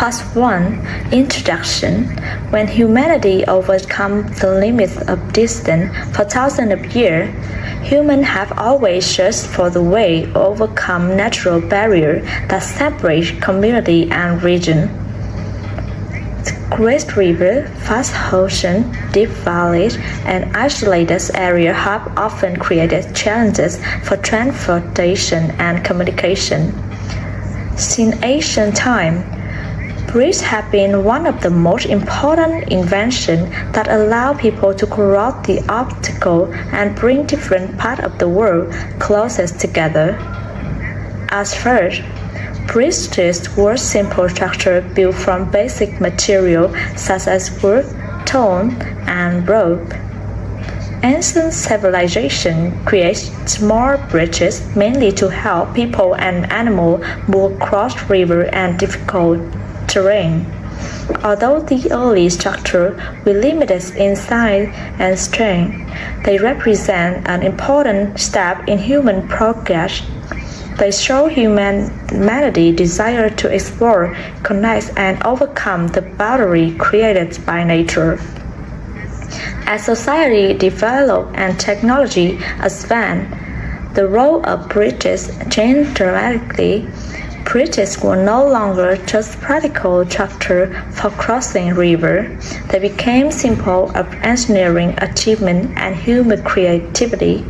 Part 1. Introduction. When humanity overcome the limits of distance for thousands of years, humans have always searched for the way to overcome natural barriers that separate community and region. The great river, vast ocean, deep valleys, and isolated areas have often created challenges for transportation and communication. Since ancient times, bridges have been one of the most important inventions that allow people to cross the obstacle and bring different parts of the world closer together. At first, bridges were simple structures built from basic materials such as wood, stone, and rope. Ancient civilization created small bridges mainly to help people and animals move across rivers and difficult terrain. Although the early structures were limited in size and strength, they represent an important step in human progress. They show humanity's desire to explore, connect, and overcome the boundary created by nature. As society developed and technology advanced, the role of bridges changed dramatically. Bridges were no longer just practical structures for crossing rivers. They became symbols of engineering achievement and human creativity.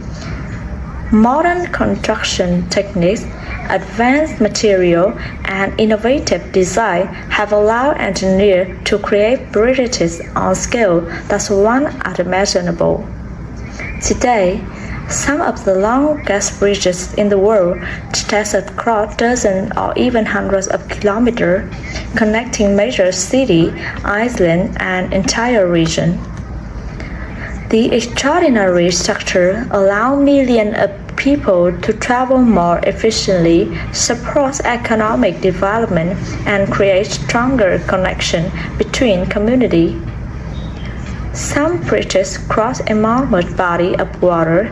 Modern construction techniques, advanced materials, and innovative design have allowed engineers to create bridges on scale that's unimaginable. Today, some of the longest bridges in the world stretch across dozens or even hundreds of kilometers, connecting major cities, islands, and entire regions. The extraordinary structure allows millions of people to travel more efficiently, supports economic development, and creates stronger connection between communities. Some bridges cross enormous bodies of water,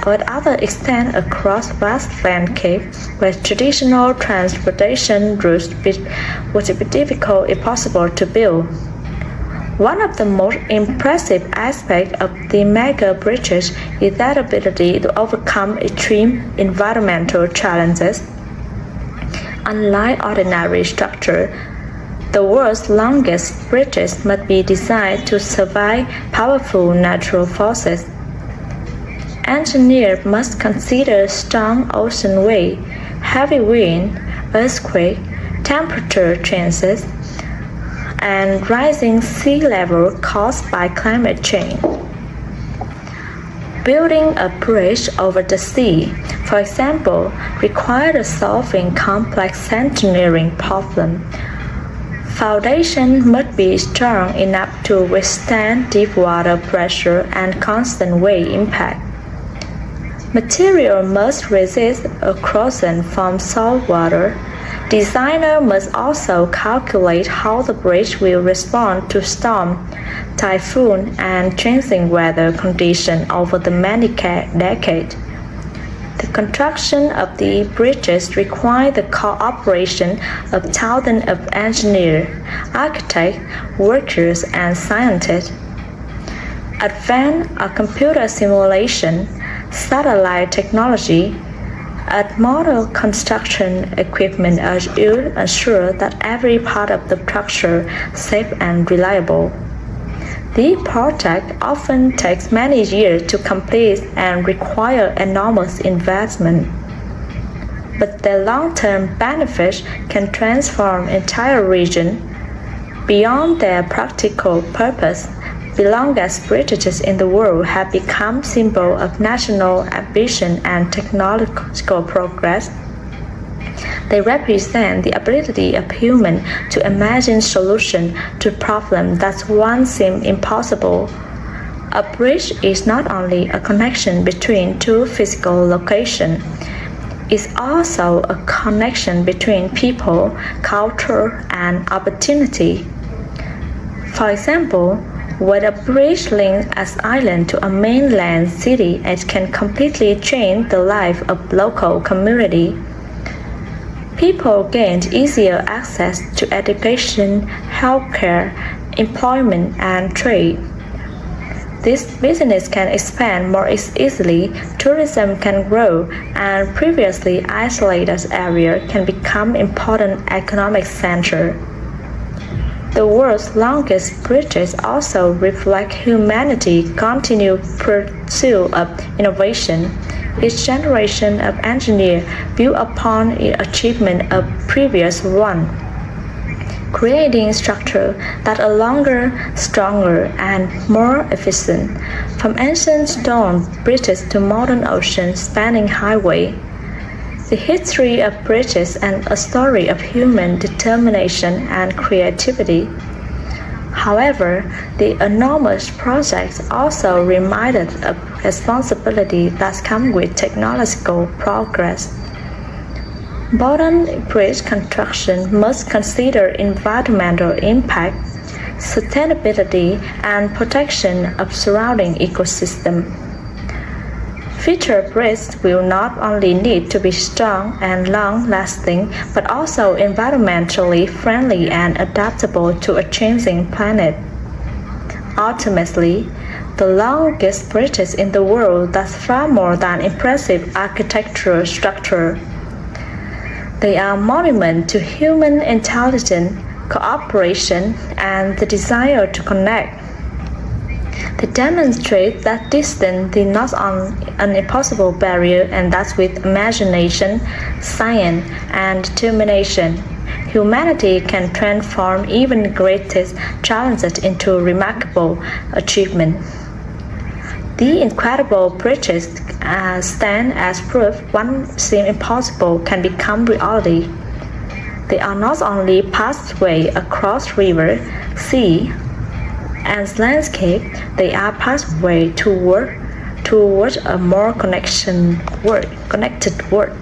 while others extend across vast landscapes where traditional transportation routes would be difficult if possible to build. One of the most impressive aspects of the mega bridges is their ability to overcome extreme environmental challenges. Unlike ordinary structures, the world's longest bridges must be designed to survive powerful natural forces. Engineers must consider strong ocean waves, heavy wind, earthquakes, temperature changes, and rising sea level caused by climate change. Building a bridge over the sea, for example, requires solving complex engineering problems. Foundations must be strong enough to withstand deep water pressure and constant wave impact. Material must resist corrosion from salt water. Designers must also calculate how the bridge will respond to storm, typhoon, and changing weather conditions over the many decades. The construction of the bridges requires the cooperation of thousands of engineers, architects, workers, and scientists. Advanced computer simulation, satellite technology, and model construction equipment are used to ensure that every part of the structure is safe and reliable. These projects often take many years to complete and require enormous investment. But their long-term benefits can transform entire regions. Beyond their practical purpose, the longest bridges in the world have become symbols of national ambition and technological progress. They represent the ability of humans to imagine solutions to problems that once seemed impossible. A bridge is not only a connection between two physical locations, it's also a connection between people, culture, and opportunity. For example, when a bridge links an island to a mainland city, it can completely change the life of local community. People gained easier access to education, healthcare, employment, and trade. This business can expand more easily, tourism can grow, and previously isolated areas can become important economic centers. The world's longest bridges also reflect humanity's continued pursuit of innovation. Each generation of engineers built upon its achievement of previous one, creating structures that are longer, stronger, and more efficient, from ancient stone bridges to modern ocean-spanning highways. The history of bridges and a story of human determination and creativity. However, the enormous projects also reminded of responsibility that comes with technological progress. Modern bridge construction must consider environmental impact, sustainability, and protection of surrounding ecosystem. Future bridges will not only need to be strong and long-lasting, but also environmentally friendly and adaptable to a changing planet. Ultimately, the longest bridges in the world that's far more than impressive architectural structure. They are monuments to human intelligence, cooperation, and the desire to connect. They demonstrate that distance is not an impossible barrier and that with imagination, science, and determination, humanity can transform even the greatest challenges into remarkable achievements. The incredible bridges stand as proof what seemed impossible can become reality. They are not only pathways across river, sea, and landscape, they are pathways toward a more connected world.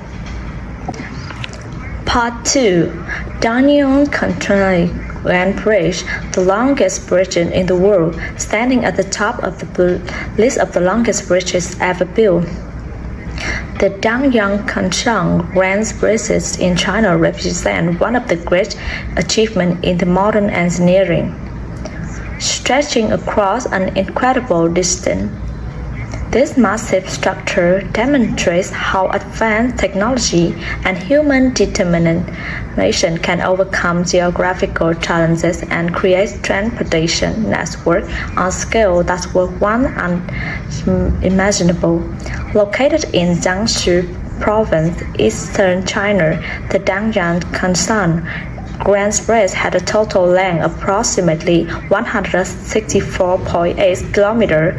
Part 2. Danyang Grand Bridge, the longest bridge in the world, standing at the top of the list of the longest bridges ever built. The Danyang Grand Bridges in China represent one of the great achievements in the modern engineering, stretching across an incredible distance. This massive structure demonstrates how advanced technology and human determination can overcome geographical challenges and create transportation networks on scale that were once unimaginable. Located in Jiangsu Province, eastern China, the Danyang Grand Bridge had a total length of approximately 164.8 kilometers,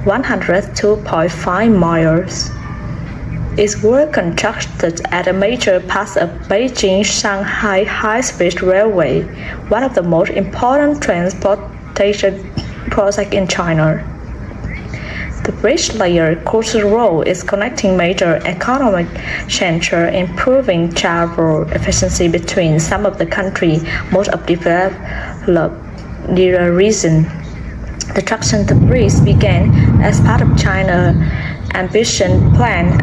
102.5 miles. It was constructed at a major part of Beijing-Shanghai High-Speed Railway, one of the most important transportation projects in China. The bridge layer crucial role is connecting major economic centers, improving travel efficiency between some of the country's most developed regions. The construction of the bridge began as part of China's ambitious plan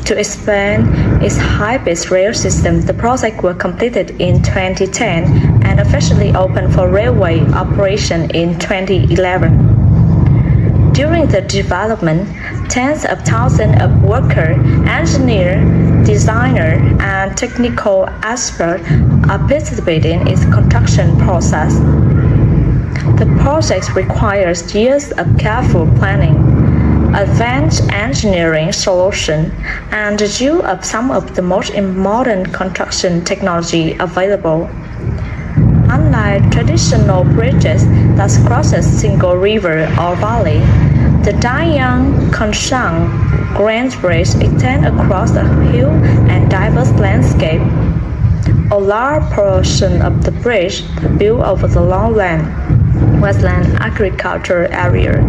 to expand its high-speed rail system. The project was completed in 2010 and officially opened for railway operation in 2011. During the development, tens of thousands of workers, engineers, designers, and technical experts are participating in its construction process. The project requires years of careful planning, advanced engineering solutions, and the use of some of the most modern construction technology available. Unlike traditional bridges that cross a single river or valley, the Danyang Grand Bridge extends across a huge and diverse landscape. A large portion of the bridge built over the lowland, wetland agricultural area,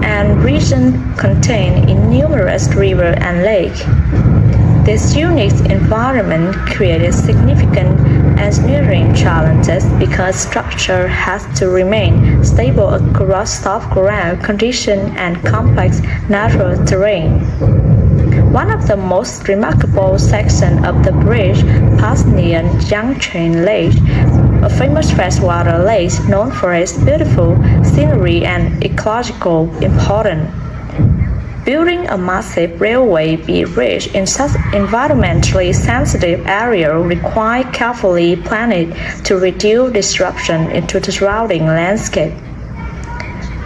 and region contained numerous rivers and lakes. This unique environment created significant engineering challenges because structure has to remain stable across soft ground conditions and complex natural terrain. One of the most remarkable sections of the bridge passed near Yangcheng Lake, a famous freshwater lake known for its beautiful scenery and ecological importance. Building a massive railway bridge in such environmentally sensitive area requires carefully planning to reduce disruption into the surrounding landscape.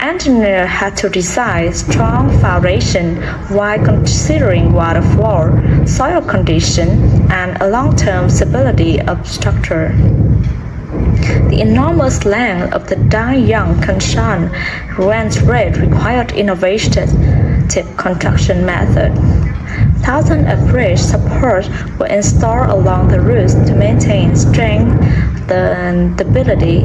Engineers had to design strong foundation while considering water flow, soil condition, and a long-term stability of structure. The enormous length of the Danyang Kanshan range rate required innovative construction methods. Thousands of bridge supports were installed along the routes to maintain strength and stability.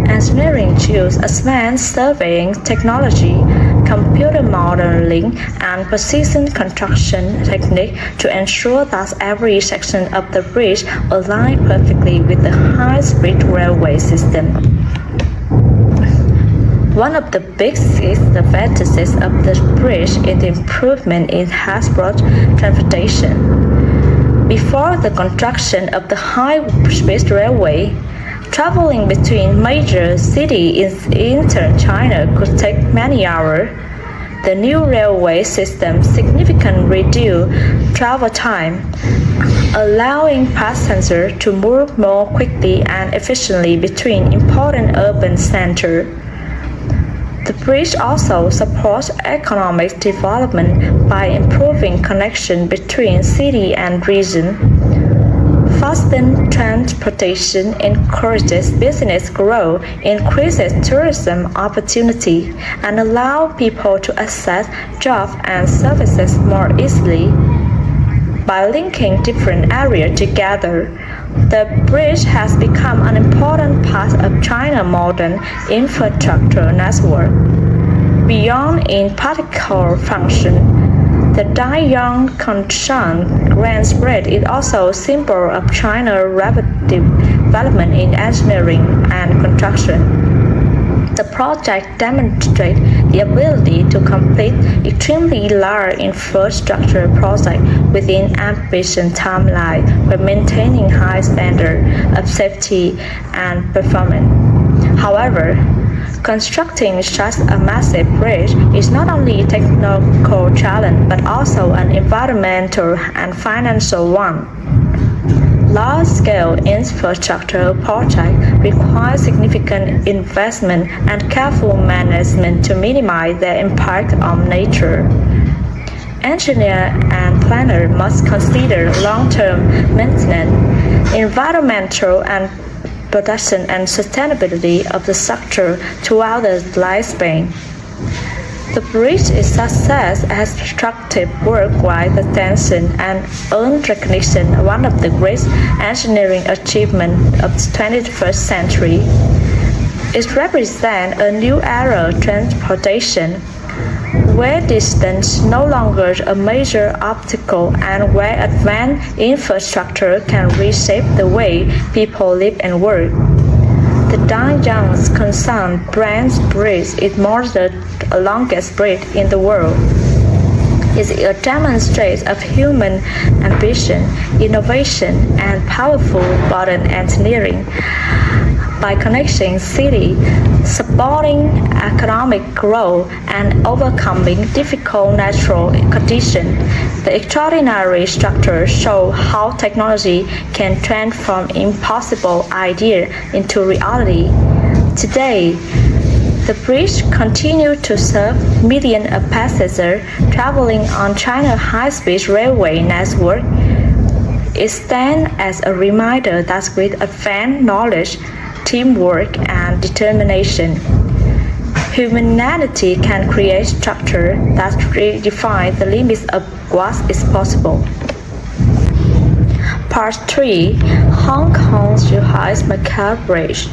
Engineering used advanced surveying technology, computer modeling, and precision construction techniques to ensure that every section of the bridge aligned perfectly with the high-speed railway system. One of the biggest advantages of the bridge is the improvement in transport transportation. Before the construction of the high-speed railway, traveling between major cities in eastern China could take many hours. The new railway system significantly reduced travel time, allowing passengers to move more quickly and efficiently between important urban centers. The bridge also supports economic development by improving connection between city and region. Faster transportation encourages business growth, increases tourism opportunity, and allows people to access jobs and services more easily. By linking different areas together, the bridge has become an important part of China's modern infrastructure network. Beyond its practical function, the Danyang Kanshan Grand Bridge is also a symbol of China's rapid development in engineering and construction. The project demonstrates the ability to complete extremely large infrastructure projects within ambitious timelines while maintaining high standards of safety and performance. However, constructing such a massive bridge is not only a technical challenge but also an environmental and financial one. Large-scale infrastructure projects require significant investment and careful management to minimize their impact on nature. Engineers and planners must consider long-term maintenance, environmental and production and sustainability of the structure throughout the lifespan. The bridge's success has attracted worldwide attention and earned recognition as one of the great engineering achievements of the 21st century. It represents a new era of transportation, where distance is no longer a major obstacle and where advanced infrastructure can reshape the way people live and work. The Danyang Kanshan Branch Bridge is more than the longest bridge in the world. It is a demonstration of human ambition, innovation, and powerful modern engineering. By connecting cities, supporting economic growth, and overcoming difficult natural conditions, the extraordinary structure shows how technology can transform impossible ideas into reality. Today, the bridge continues to serve millions of passengers traveling on China's high-speed railway network. It stands as a reminder that with advanced knowledge, teamwork, and determination, humanity can create structures that redefine the limits of what is possible. Part 3. Hong Kong's Shanghai Bridge.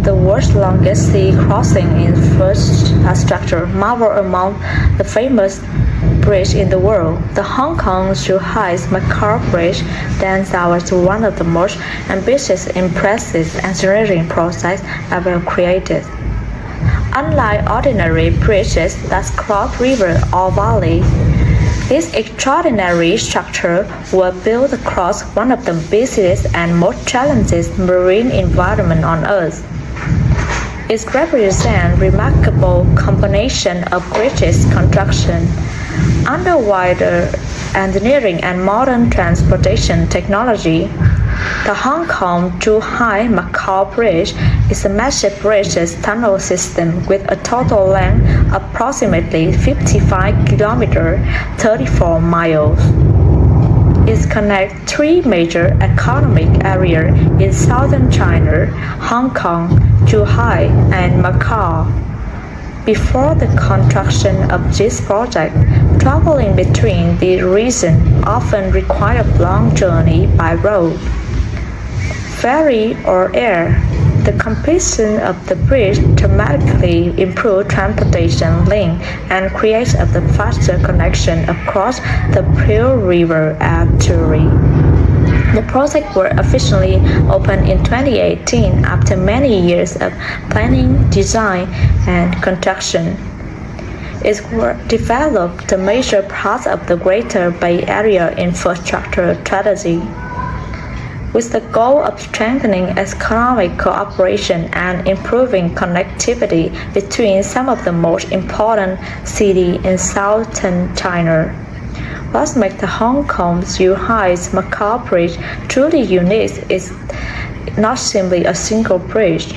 The world's longest sea crossing infrastructure, marvel among the famous bridge in the world. The Hong Kong-Shanghai Bridge stands out as one of the most ambitious, impressive engineering projects ever created. Unlike ordinary bridges that cross rivers or valleys, This extraordinary structure was built across one of the busiest and most challenging marine environments on Earth. It represents remarkable combination of bridges construction, underwater engineering and modern transportation technology. The Hong Kong-Zhuhai-Macau Bridge is a massive bridges tunnel system with a total length of approximately 55 kilometers (34 miles). It connects three major economic areas in southern China: Hong Kong, Zhuhai, and Macau. Before the construction of this project, traveling between the regions often required long journeys by road, ferry, or air. The completion of the bridge dramatically improved transportation links and creates a faster connection across the Pearl River estuary. The project was officially opened in 2018 after many years of planning, design, and construction. It developed the major parts of the Greater Bay Area infrastructure strategy, with the goal of strengthening economic cooperation and improving connectivity between some of the most important cities in southern China. What makes the Hong Kong-Zhuhai-Macau Bridge truly unique is not simply a single bridge.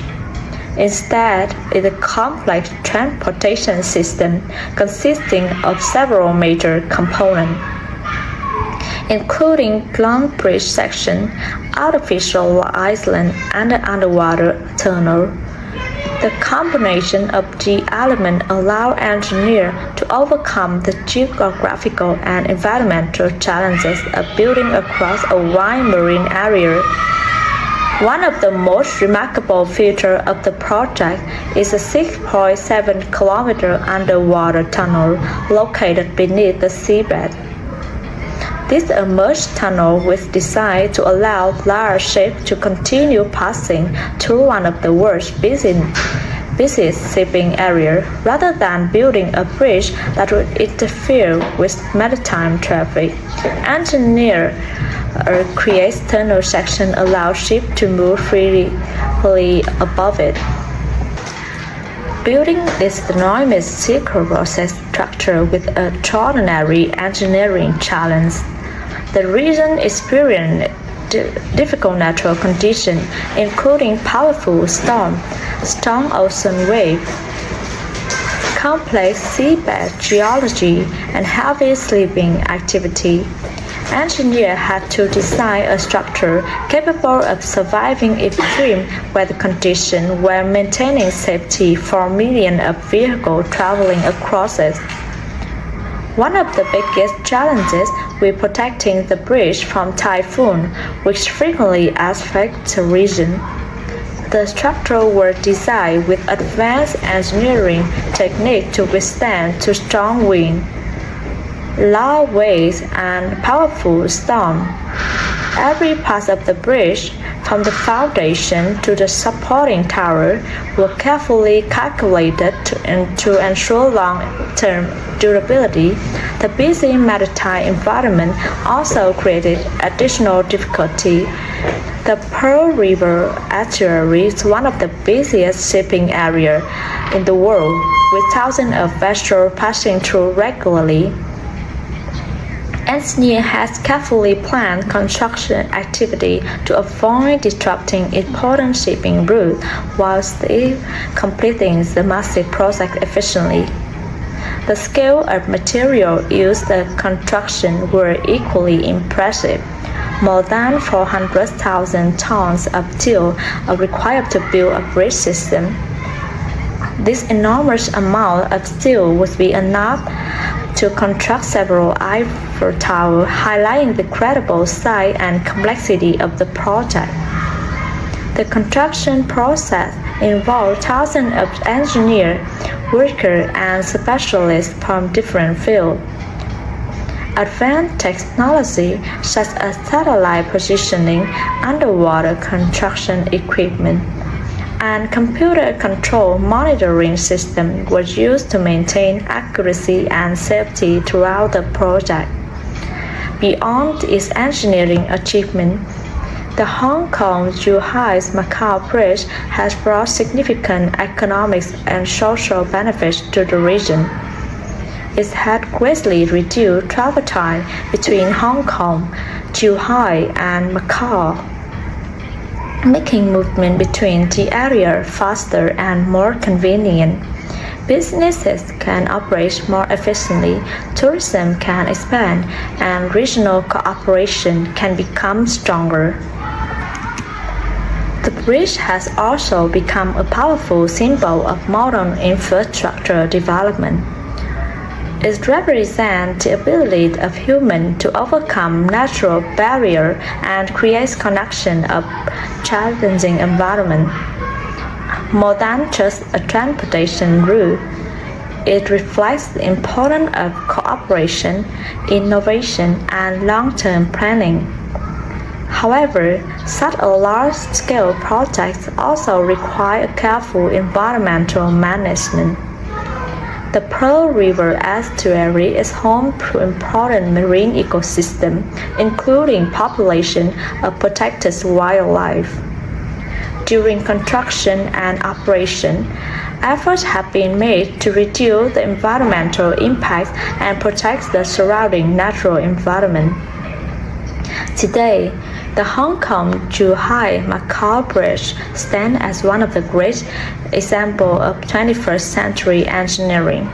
Instead, it is a complex transportation system consisting of several major components, including long bridge section, artificial island, and an underwater tunnel. The combination of the elements allows engineers to overcome the geographical and environmental challenges of building across a wide marine area. One of the most remarkable features of the project is a 6.7 km underwater tunnel located beneath the seabed. This immersed tunnel was designed to allow large ships to continue passing through one of the world's busiest shipping areas, rather than building a bridge that would interfere with maritime traffic. Engineers create tunnel sections allow ships to move freely above it. Building this enormous circular structure with an extraordinary engineering challenge, the region experienced difficult natural conditions, including powerful storms, strong ocean waves, complex seabed geology, and heavy slipping activity. Engineers had to design a structure capable of surviving extreme weather conditions while maintaining safety for millions of vehicles traveling across it. One of the biggest challenges was protecting the bridge from typhoon, which frequently affects the region. The structure was designed with advanced engineering techniques to withstand strong winds, loud waves, and powerful storms. Every part of the bridge, from the foundation to the supporting tower, was carefully calculated to ensure long-term durability. The busy maritime environment also created additional difficulty. The Pearl River estuary is one of the busiest shipping areas in the world, with thousands of vessels passing through regularly. Engineers had carefully planned construction activity to avoid disrupting important shipping routes while still completing the massive project efficiently. The scale of material used in construction were equally impressive. More than 400,000 tons of steel are required to build a bridge system. This enormous amount of steel would be enough to construct several Eiffel Towers, highlighting the incredible size and complexity of the project. The construction process involved thousands of engineers, workers, and specialists from different fields. Advanced technology such as satellite positioning, underwater construction equipment, and computer-controlled monitoring system was used to maintain accuracy and safety throughout the project. Beyond its engineering achievement, the Hong Kong-Zhuhai-Macau Bridge has brought significant economic and social benefits to the region. It had greatly reduced travel time between Hong Kong, Zhuhai, and Macau, making movement between the area faster and more convenient. Businesses can operate more efficiently, tourism can expand, and regional cooperation can become stronger. The bridge has also become a powerful symbol of modern infrastructure development. It represents the ability of humans to overcome natural barriers and create connection of challenging environment. More than just a transportation route, it reflects the importance of cooperation, innovation, and long-term planning. However, such a large-scale project also requires careful environmental management. The Pearl River estuary is home to important marine ecosystems, including population of protected wildlife. During construction and operation, efforts have been made to reduce the environmental impact and protect the surrounding natural environment. Today, the Hong Kong-Zhuhai-Macau Bridge stands as one of the great examples of 21st century engineering.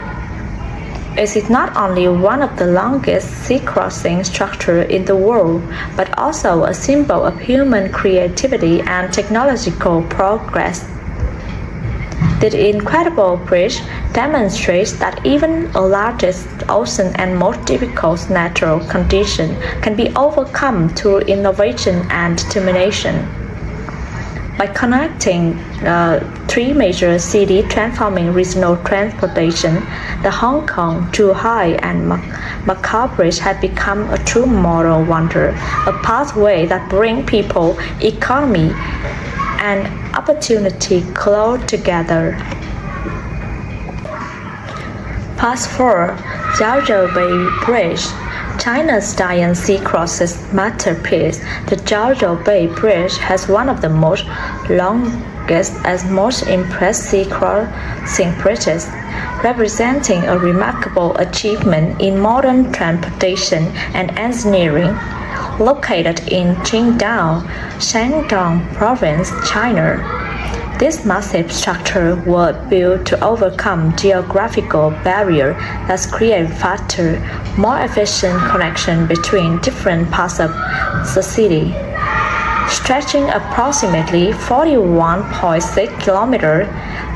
It is not only one of the longest sea-crossing structures in the world, but also a symbol of human creativity and technological progress. The incredible bridge demonstrates that even the largest ocean and most difficult natural conditions can be overcome through innovation and determination. By connecting three major cities transforming regional transportation, the Hong Kong, Zhuhai, and Macau Bridge has become a true moral wonder, a pathway that brings people, economy, and opportunity close together. Past 4. Jiaozhou Bay Bridge. China's giant sea crosses masterpiece, the Jiaozhou Bay Bridge has one of the most longest and most impressive sea crossing bridges, representing a remarkable achievement in modern transportation and engineering. Located in Qingdao, Shandong Province, China, this massive structure was built to overcome geographical barriers that create faster, more efficient connection between different parts of the city. Stretching approximately 41.6 km,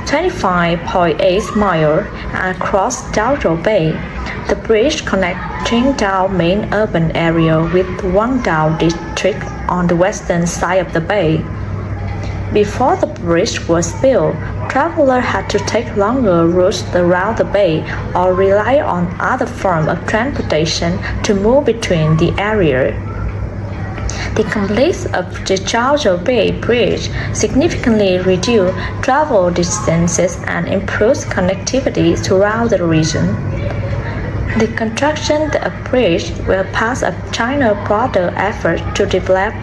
25.8 miles across Jiaozhou Bay, the bridge connects Qingdao main urban area with Wangdao district on the western side of the bay. Before the bridge was built, travelers had to take longer routes around the bay or rely on other forms of transportation to move between the area. The completion of the Jiaozhou Bay Bridge significantly reduced travel distances and improved connectivity throughout the region. The construction of the bridge was part of China's broader effort to develop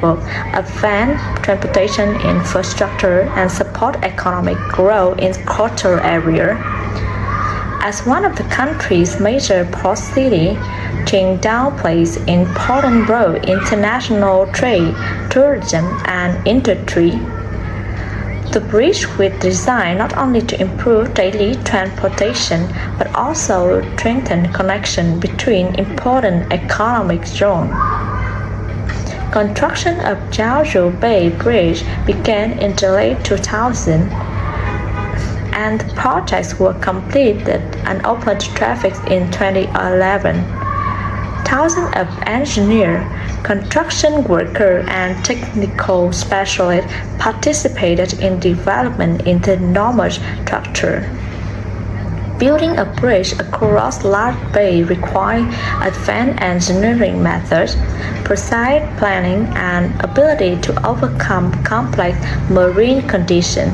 advanced transportation infrastructure and support economic growth in the coastal area. As one of the country's major port cities, Qingdao plays an important role in international trade, tourism, and industry. The bridge was designed not only to improve daily transportation, but also strengthen connection between important economic zones. Construction of Jiaozhou Bay Bridge began in the late 2000s, and the projects were completed and opened to traffic in 2011. Thousands of engineers, construction workers, and technical specialists participated in development in the enormous structure. Building a bridge across large bay requires advanced engineering methods, precise planning, and ability to overcome complex marine conditions.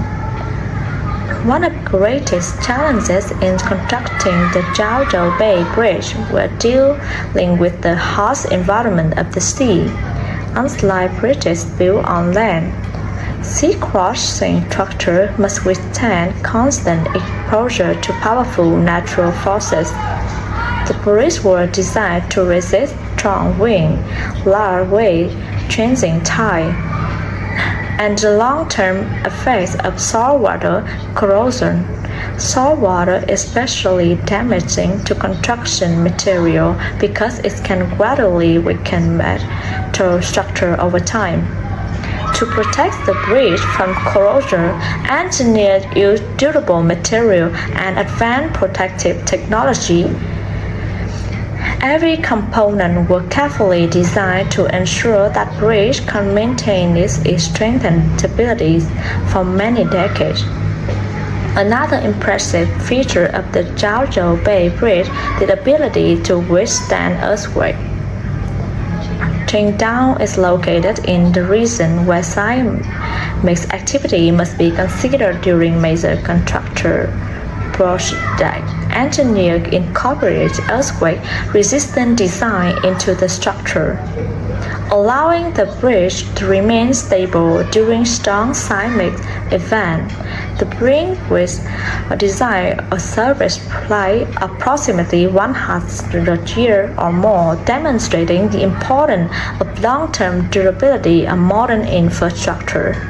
One of the greatest challenges in constructing the Jiaozhou Bay Bridge was dealing with the harsh environment of the sea. Unlike bridges built on land, sea-crossing structures must withstand constant exposure to powerful natural forces. The bridges were designed to resist strong wind, large wave, changing tide, and the long-term effects of saltwater corrosion. Saltwater is especially damaging to construction material because it can gradually weaken metal structure over time. To protect the bridge from corrosion, engineers used durable material and advanced protective technology. Every component was carefully designed to ensure that bridge can maintain its strength and stability for many decades. Another impressive feature of the Jiaozhou Bay Bridge is the ability to withstand earthquakes. Qingdao is located in the region where seismic activity must be considered during major construction projects. Engineers incorporate earthquake-resistant design into the structure, allowing the bridge to remain stable during strong seismic events. The bridge was designed a service life approximately 100 years or more, demonstrating the importance of long-term durability of modern infrastructure.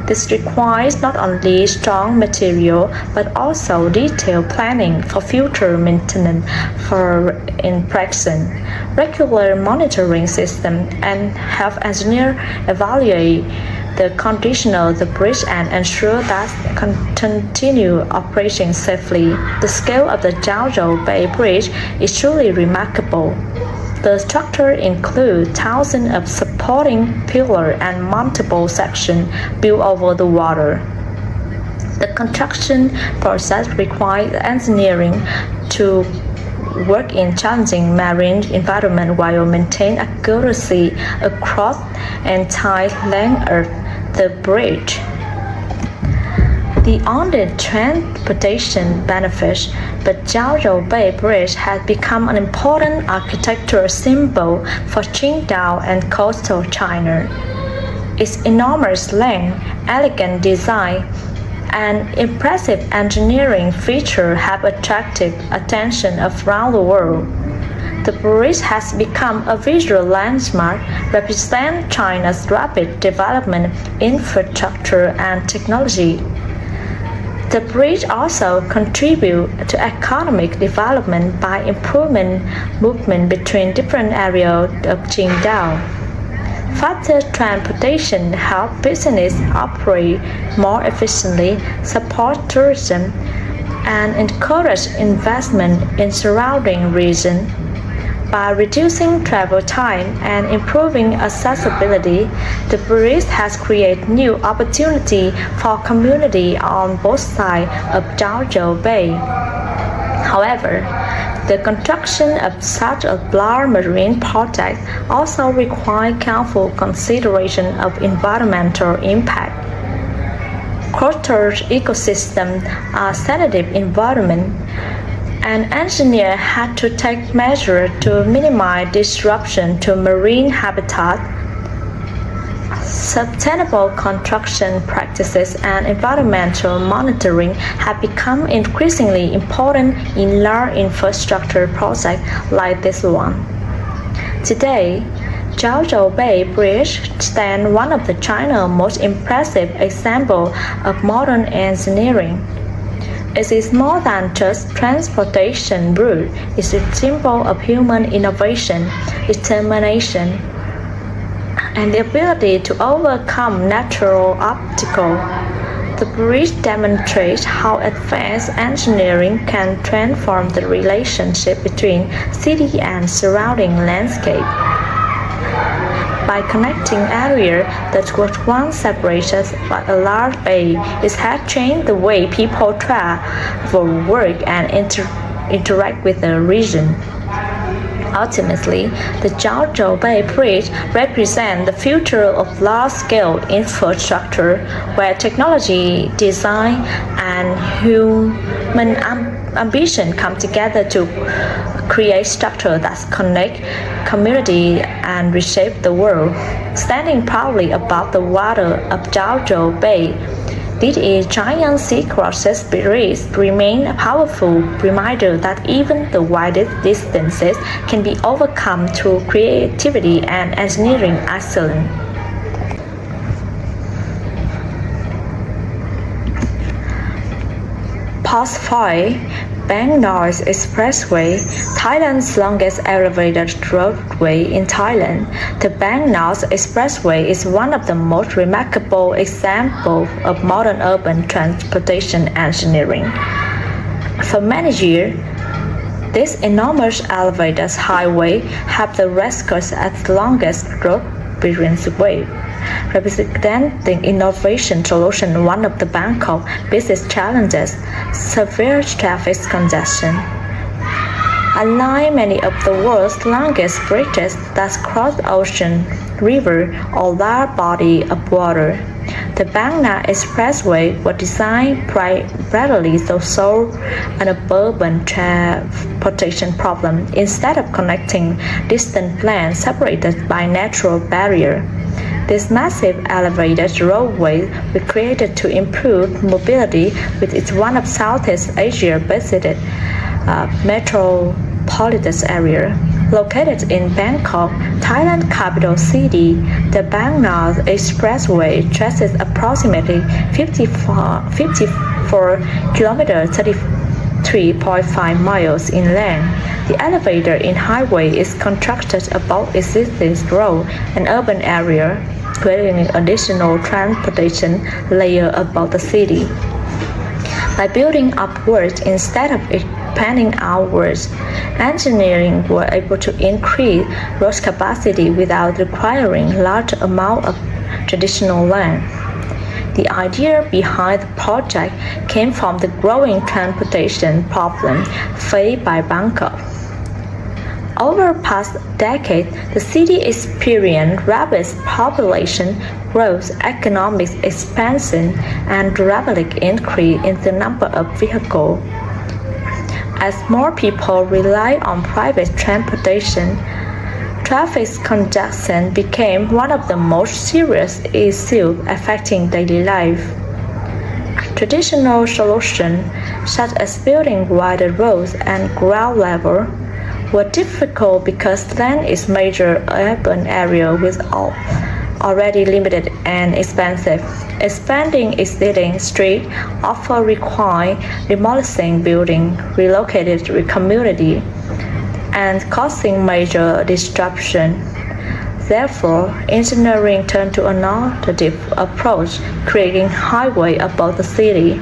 This requires not only strong material but also detailed planning for future maintenance for inspection, regular monitoring system, and health engineers evaluate the condition of the bridge and ensure that continue operation safely. The scale of the Jiaozhou Bay Bridge is truly remarkable. The structure includes thousands of supporting pillars and multiple sections built over the water. The construction process requires engineering to work in challenging marine environment while maintaining accuracy across the entire length of the bridge. Beyond the transportation benefits, the Jiaozhou Bay Bridge has become an important architectural symbol for Qingdao and coastal China. Its enormous length, elegant design, and impressive engineering features have attracted attention around the world. The bridge has become a visual landmark representing China's rapid development, infrastructure, and technology. The bridge also contributes to economic development by improving movement between different areas of Qingdao. Faster transportation helps business operate more efficiently, support tourism, and encourage investment in surrounding regions. By reducing travel time and improving accessibility, the bridge has created new opportunities for communities on both sides of Jiaozhou Bay. However, the construction of such a large marine project also requires careful consideration of environmental impact. Coastal ecosystems are sensitive environments, and engineers had to take measures to minimize disruption to marine habitat. Sustainable construction practices and environmental monitoring have become increasingly important in large infrastructure projects like this one. Today, Jiaozhou Bay Bridge stands one of China's most impressive examples of modern engineering. It is more than just transportation route. It's a symbol of human innovation, determination, and the ability to overcome natural obstacles. The bridge demonstrates how advanced engineering can transform the relationship between city and surrounding landscape. By connecting areas that was once separated by a large bay, it has changed the way people travel, work, and interact with the region. Ultimately, the Jiaozhou Bay Bridge represents the future of large-scale infrastructure where technology, design, and human ambition come together to create structures that connect community and reshape the world. Standing proudly above the water of Jiaozhou Bay, this giant sea-crosses bridge remain a powerful reminder that even the widest distances can be overcome through creativity and engineering excellence. Past 5. Bang North Expressway, Thailand's longest elevated roadway in Thailand. The Bang North Expressway is one of the most remarkable examples of modern urban transportation engineering. For many years, this enormous elevated highway have the record as the longest road way, representing innovation solution one of the Bangkok business challenges, severe traffic congestion. Unlike many of the world's longest bridges that cross ocean, river, or large body of water, the Bang North Expressway was designed primarily to solve an urban transportation problem instead of connecting distant lands separated by natural barrier. This massive elevated roadway was created to improve mobility with its one of Southeast Asia-based metropolitan area. Located in Bangkok, Thailand's capital city, the Bang North Expressway traces approximately 54 km 33.5 miles in length. The elevator in highway is constructed above existing road and urban area, creating an additional transportation layer above the city. By building upwards instead of expanding outwards, engineering were able to increase road capacity without requiring large amounts of traditional land. The idea behind the project came from the growing transportation problem faced by Bangkok. Over the past decade, the city experienced rapid population growth, economic expansion, and rapid increase in the number of vehicles. As more people rely on private transportation, traffic congestion became one of the most serious issues affecting daily life. Traditional solutions, such as building wider roads and ground level, were difficult because land is major urban area with already limited and expensive. Expanding existing streets often require demolishing buildings, relocated community, and causing major disruption. Therefore, engineering turned to an alternative approach, creating highway above the city.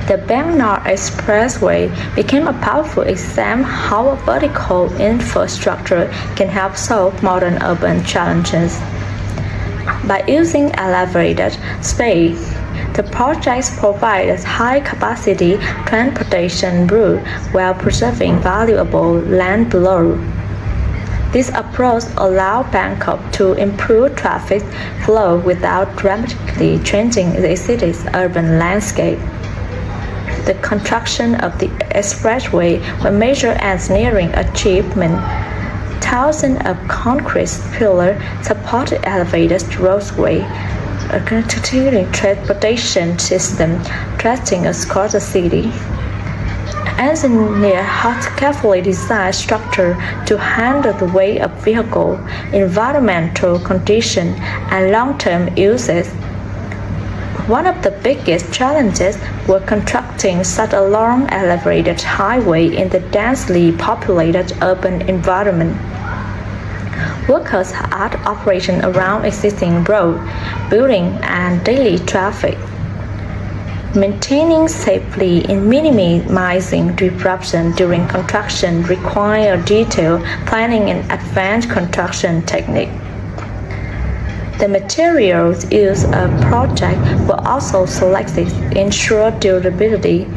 The Bang North Expressway became a powerful example how a vertical infrastructure can help solve modern urban challenges. By using elevated space, the project provides high-capacity transportation route while preserving valuable land below. This approach allowed Bangkok to improve traffic flow without dramatically changing the city's urban landscape. The construction of the expressway was a major engineering achievement. Thousands of concrete pillars support the elevated roadway, a continuing transportation system stretching across the city. Engineers had carefully designed structure to handle the weight of vehicles, environmental conditions, and long-term uses. One of the biggest challenges was constructing such a long elevated highway in the densely populated urban environment. Workers had operation around existing roads, buildings, and daily traffic. Maintaining safely and minimizing disruption during construction required detailed planning and advanced construction techniques. The materials used in the project were also selected to ensure durability.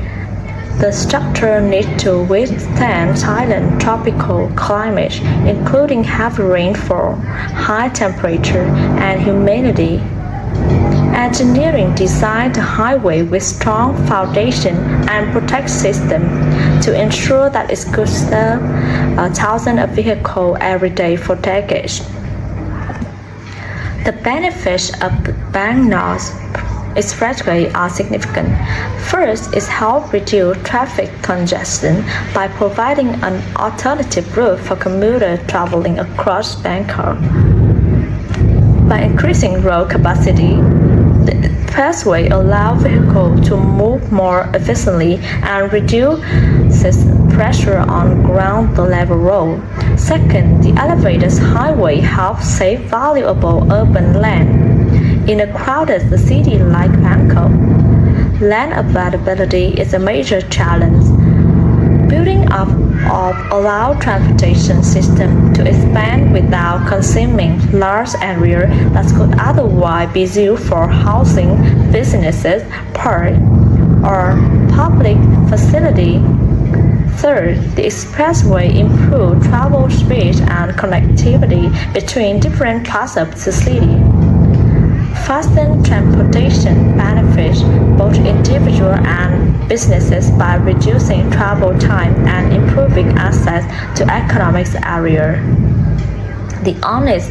The structure needs to withstand Thailand's tropical climate, including heavy rainfall, high temperature, and humidity. Engineering designed the highway with strong foundation and protect system to ensure that it could serve thousands of vehicles every day for decades. The benefits of the Bank North Expressway are significant. First, it helps reduce traffic congestion by providing an alternative route for commuters traveling across Bangkok. By increasing road capacity, the expressway allows vehicles to move more efficiently and reduces pressure on ground-level roads. Second, the elevated highway helps save valuable urban land. In a crowded city like Bangkok, land availability is a major challenge. Building up of allow transportation system to expand without consuming large areas that could otherwise be used for housing, businesses, parks, or public facilities. Third, the expressway improves travel speed and connectivity between different parts of the city. Faster transportation benefits both individuals and businesses by reducing travel time and improving access to economic areas. The honest,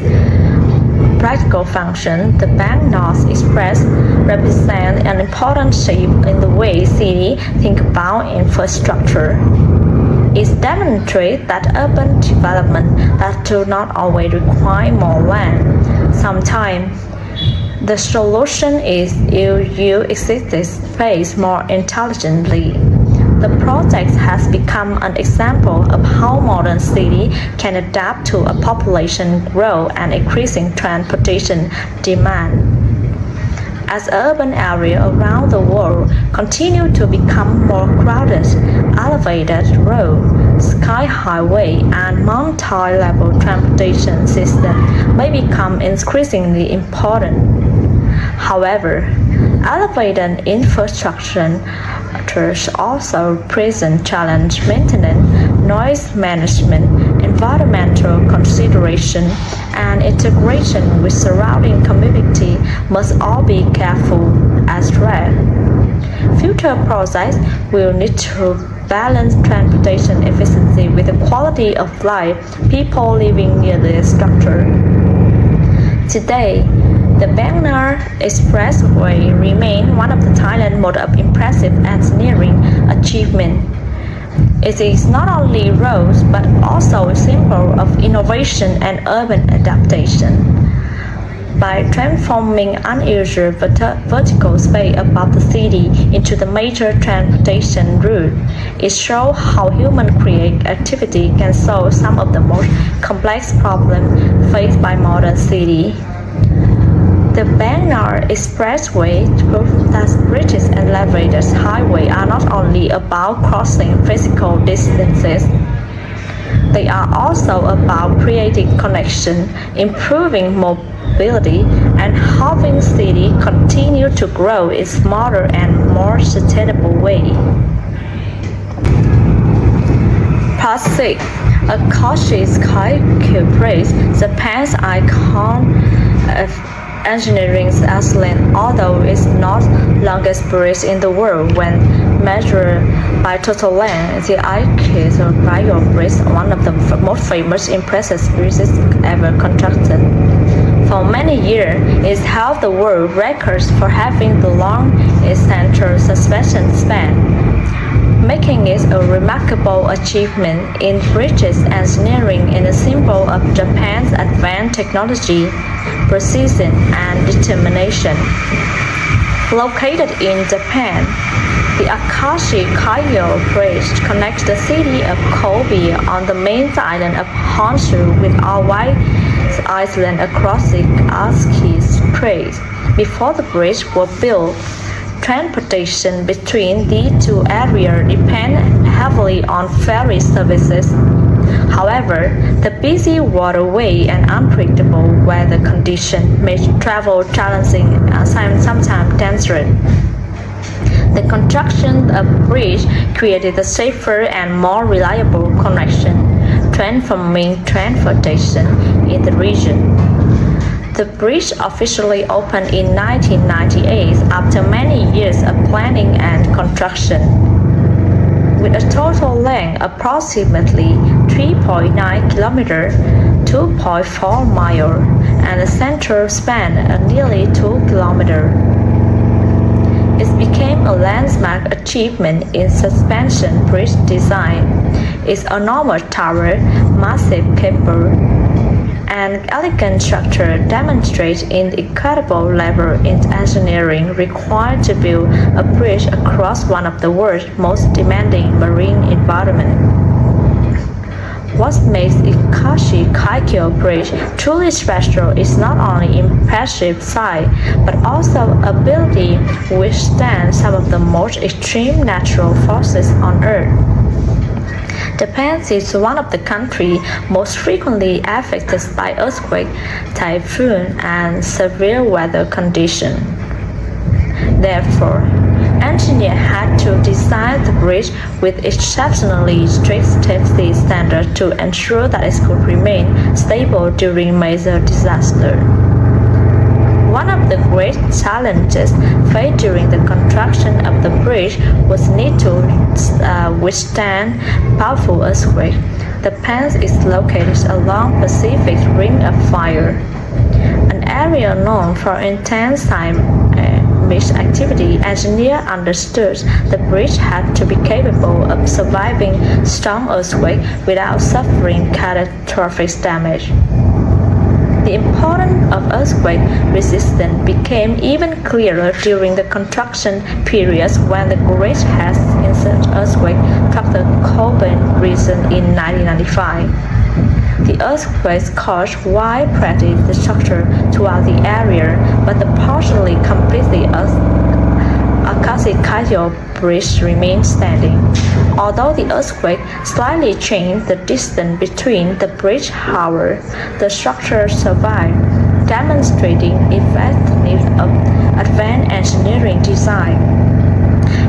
practical function, the Bank North Express represents an important shift in the way cities think about infrastructure. It demonstrates that urban development that do not always require more land. Sometimes the solution is you use existing space more intelligently. The project has become an example of how modern cities can adapt to a population growth and increasing transportation demand. As urban areas around the world continue to become more crowded, elevated roads, sky highway, and multi-level transportation systems may become increasingly important. However, elevated infrastructure also present challenge maintenance, noise management, environmental consideration, and integration with surrounding community must all be careful as well. Future projects will need to balance transportation efficiency with the quality of life people living near the structure. Today, the Bank North Expressway remains one of the Thailand's most impressive engineering achievements. It is not only roads but also a symbol of innovation and urban adaptation. By transforming unusual vertical space above the city into the major transportation route, it shows how human-created activity can solve some of the most complex problems faced by modern cities. The Bank North Expressway proves that bridges and elevated highways are not only about crossing physical distances. They are also about creating connection, improving mobility, and helping cities continue to grow in smarter and more sustainable way. Part 6. A cautious skyscraper, Japan's icon of engineering excellence, although it's not longest bridge in the world when measured by total length. The Ike-Ryo Bridge, one of the most famous impressive bridges ever constructed. For many years, it held the world records for having the longest central suspension span, making it a remarkable achievement in bridges engineering and a symbol of Japan's advanced technology, precision, and determination. Located in Japan, the Akashi-Kaiyo Bridge connects the city of Kobe on the main island of Honshu with Hawaii Island across the Asahi Strait. Before the bridge was built, transportation between these two areas depended heavily on ferry services. However, the busy waterway and unpredictable weather conditions made travel challenging and sometimes dangerous. The construction of the bridge created a safer and more reliable connection, transforming transportation in the region. The bridge officially opened in 1998 after many years of planning and construction. With a total length approximately 3.9 km, 2.4 miles, and a central span of nearly 2 km. It became a landmark achievement in suspension bridge design. Its enormous tower, massive cable, and elegant structure demonstrate the incredible level in engineering required to build a bridge across one of the world's most demanding marine environments. What makes Ikashi-Kaikyo Bridge truly special is not only impressive size, but also ability to withstand some of the most extreme natural forces on Earth. Japan is one of the countries most frequently affected by earthquake, typhoon, and severe weather conditions. Therefore, engineers had to design the bridge with exceptionally strict safety standards to ensure that it could remain stable during major disasters. One of the great challenges faced during the construction of the bridge was the need to withstand powerful earthquakes. The Japan is located along Pacific Ring of Fire, an area known for intense seismic activity. Engineers understood the bridge had to be capable of surviving strong earthquakes without suffering catastrophic damage. The importance of earthquake resistance became even clearer during the construction periods when the bridge had incident earthquake struck the Kobe region in 1995. The earthquakes caused widespread destruction throughout the area, but the partially completely Akashi-Kaikyo Bridge remained standing. Although the earthquake slightly changed the distance between the bridge towers, the structure survived, demonstrating effectiveness of advanced engineering design.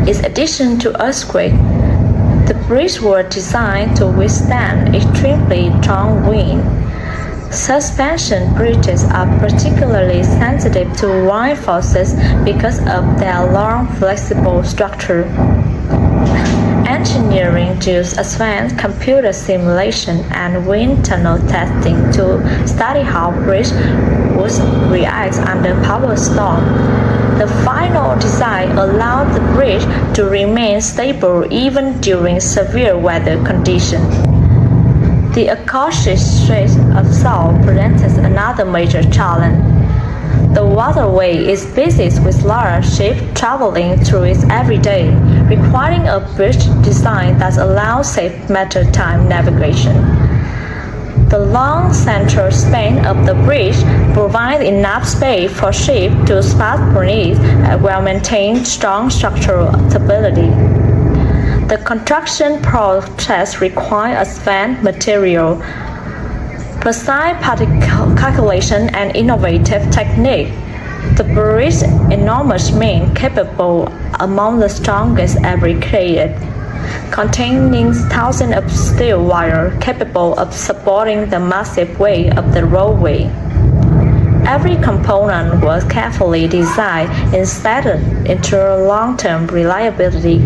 In addition to earthquakes, the bridge was designed to withstand extremely strong winds. Suspension bridges are particularly sensitive to wind forces because of their long, flexible structure. Engineering used advanced computer simulation and wind tunnel testing to study how bridge would react under power storm. The final design allowed the bridge to remain stable even during severe weather conditions. The Akashi Strait of Seoul presents another major challenge. The waterway is busy with large ships traveling through it every day, requiring a bridge design that allows safe maritime navigation. The long central span of the bridge provides enough space for ships to pass beneath while maintaining strong structural stability. The construction process requires advanced material, precise particle calculation, and innovative technique. The bridge's enormous main capable among the strongest ever created, containing thousands of steel wires capable of supporting the massive weight of the roadway. Every component was carefully designed and inserted into long-term reliability.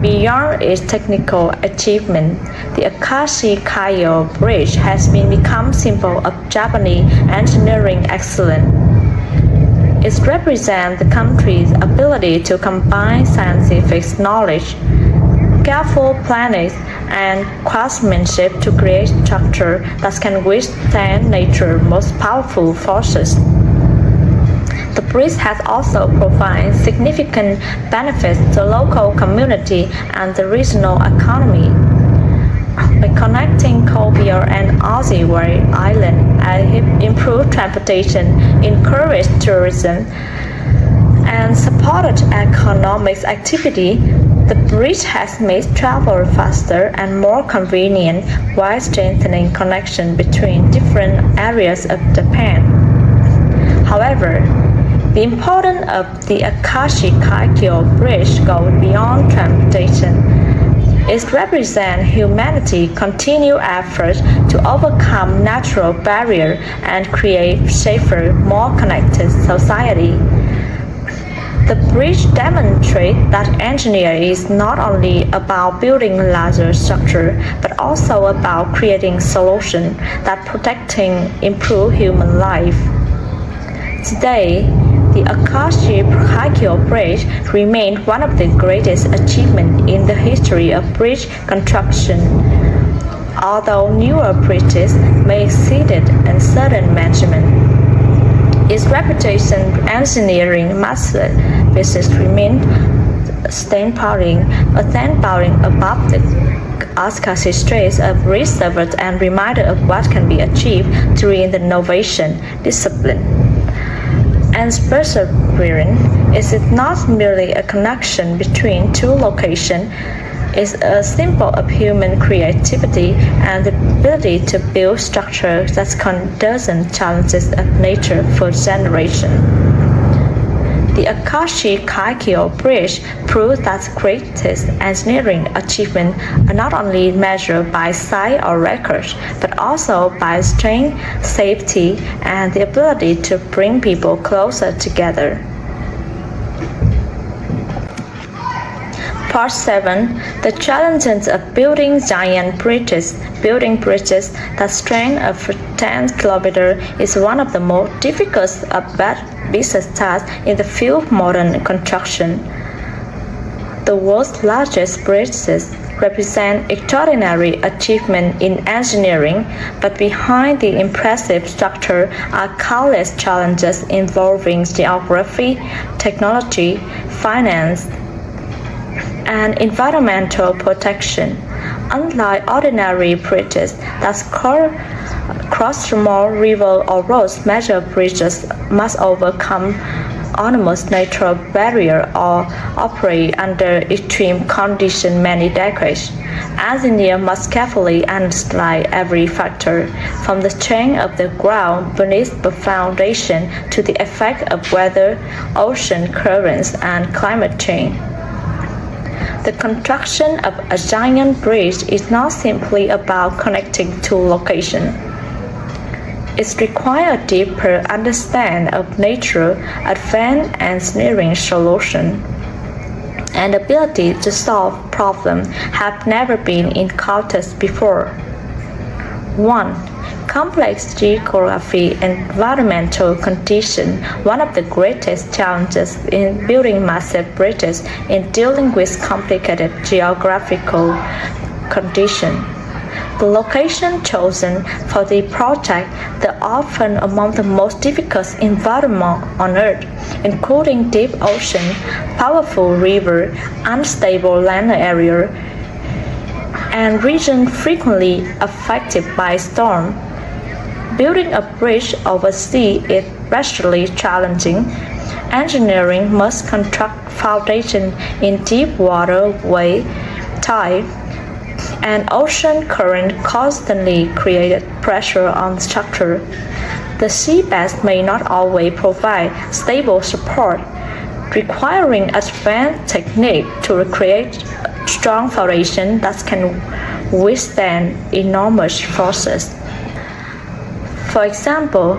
Beyond its technical achievement, the Akashi-Kaikyo Bridge has become a symbol of Japanese engineering excellence. It represents the country's ability to combine scientific knowledge, careful planning, and craftsmanship to create structures that can withstand nature's most powerful forces. The bridge has also provided significant benefits to the local community and the regional economy. By connecting Kobe and Oziwari Island, it improved transportation, encouraged tourism, and supported economic activity. The bridge has made travel faster and more convenient while strengthening connection between different areas of Japan. However, The importance of the Akashi-Kaikyo Bridge goes beyond transportation. It represents humanity's continued effort to overcome natural barriers and create safer, more connected society. The bridge demonstrates that engineering is not only about building larger structures, but also about creating solutions that protect and improve human life. Today, the Akashi-Kaikyo Bridge remains one of the greatest achievements in the history of bridge construction. Although newer bridges may exceed it in certain measurements, its reputation engineering masterpieces remains standing above the Akashi Straits, a bridge server and reminder of what can be achieved through the innovation discipline. And perseverance is not merely a connection between two locations, it's a symbol of human creativity and the ability to build structures that can dozen challenges of nature for generations. The Akashi-Kaikyo Bridge proves that greatest engineering achievements are not only measured by size or records, but also by strength, safety, and the ability to bring people closer together. Part 7. The challenges of building giant bridges. Building bridges that stretch over 10 kilometers is one of the most difficult business tasks in the field of modern construction. The world's largest bridges represent extraordinary achievement in engineering, but behind the impressive structure are countless challenges involving geography, technology, finance, and environmental protection. Unlike ordinary bridges that cross small rivers or roads, major bridges must overcome enormous natural barriers or operate under extreme conditions many decades. Engineers must carefully analyze every factor, from the strength of the ground beneath the foundation to the effect of weather, ocean currents, and climate change. The construction of a giant bridge is not simply about connecting two locations. It requires a deeper understanding of nature, advanced engineering solutions, and ability to solve problems have never been encountered before. 1. Complex geography and environmental conditions. One of the greatest challenges in building massive bridges is dealing with complicated geographical conditions. The location chosen for the project are often among the most difficult environments on Earth, including deep ocean, powerful rivers, unstable land area, and regions frequently affected by storms. Building a bridge over sea is especially challenging. Engineering must construct foundations in deep water, wave, tide, and ocean current constantly create pressure on the structure. The seabed may not always provide stable support, requiring advanced techniques to create strong foundations that can withstand enormous forces. For example,